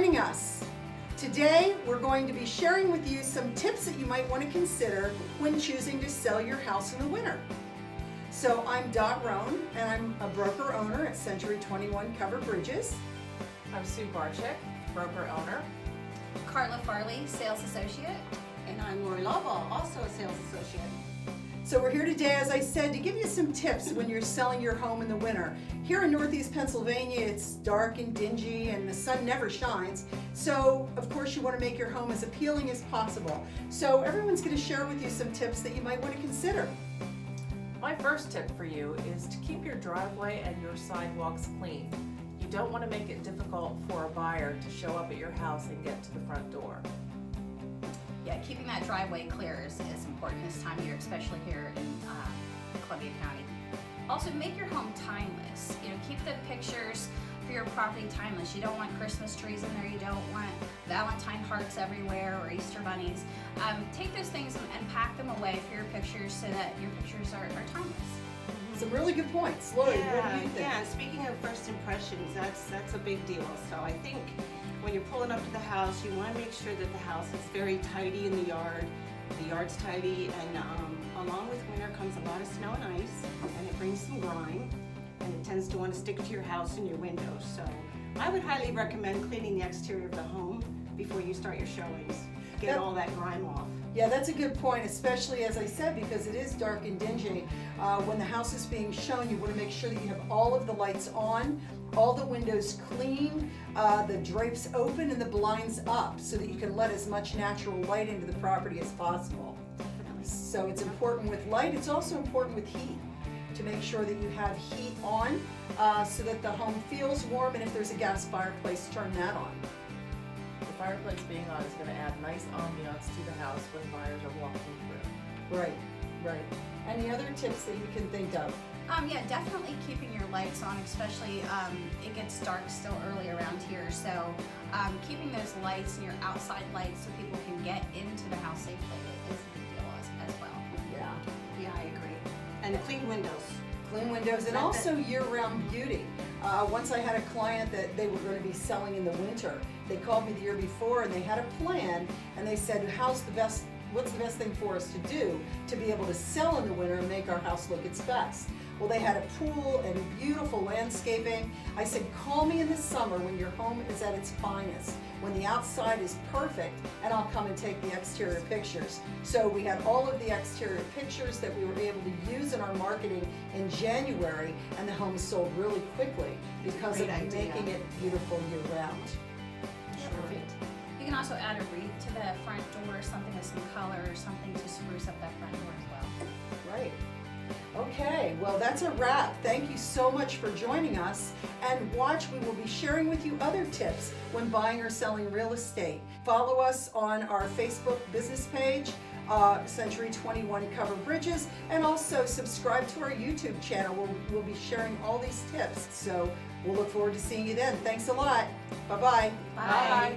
joining us. Today we're going to be sharing with you some tips that you might want to consider when choosing to sell your house in the winter. So I'm Dot Roan, and I'm a broker owner at Century 21 Covered Bridges. I'm Sue Barczyk, broker owner. Carla Farley, sales associate. And I'm Lori Lovell, also a sales associate. So we're here today, as I said, to give you some tips when you're selling your home in the winter. Here in Northeast Pennsylvania, it's dark and dingy and the sun never shines. So, of course, you want to make your home as appealing as possible. So everyone's going to share with you some tips that you might want to consider. My first tip for you is to keep your driveway and your sidewalks clean. You don't want to make it difficult for a buyer to show up at your house and get to the front door. Yeah, keeping that driveway clear is important this time of year, especially here in Columbia County. Also, make your home timeless. You know, keep the pictures for your property timeless. You don't want Christmas trees in there. You don't want Valentine hearts everywhere or Easter bunnies. Take those things and pack them away for your pictures so that your pictures are timeless. Some really good points. Lori, what do you think? Yeah, speaking of first impressions, that's a big deal. So I think when you're pulling up to the house, you want to make sure that the house is very tidy in the yard's tidy, and along with winter comes a lot of snow and ice, and it brings some grime, and it tends to want to stick to your house and your windows. So I would highly recommend cleaning the exterior of the home before you start your showings. Get all that grime off. Yeah, that's a good point, especially as I said, because it is dark and dingy. When the house is being shown, you want to make sure that you have all of the lights on, all the windows clean, the drapes open, and the blinds up so that you can let as much natural light into the property as possible. So it's important with light. It's also important with heat, to make sure that you have heat on so that the home feels warm, and if there's a gas fireplace, turn that on. The fireplace being on is going to add nice ambiance to the house when buyers are walking through. Right, right. Any other tips that you can think of? Yeah, definitely keeping your lights on, especially it gets dark still early around here. So keeping those lights and your outside lights so people can get into the house safely is a big deal as well. Yeah, I agree. And clean windows. Clean windows, and also year-round beauty. Once I had a client that they were going to be selling in the winter. They called me the year before and they had a plan, and they said, what's the best thing for us to do to be able to sell in the winter and make our house look its best? Well, they had a pool and beautiful landscaping. I said, call me in the summer when your home is at its finest, when the outside is perfect, and I'll come and take the exterior pictures. So we had all of the exterior pictures that we were able to use in our marketing in January, and the home sold really quickly because of making it beautiful year-round. Perfect. You can also add a wreath to the front door, something with some color or something to spruce up that front door as well. Right. Okay, well that's a wrap. Thank you so much for joining us, and watch, we will be sharing with you other tips when buying or selling real estate. Follow us on our Facebook business page, Century 21 Covered Bridges, and also subscribe to our YouTube channel where we'll be sharing all these tips. So we'll look forward to seeing you then. Thanks a lot. Bye-bye. Bye.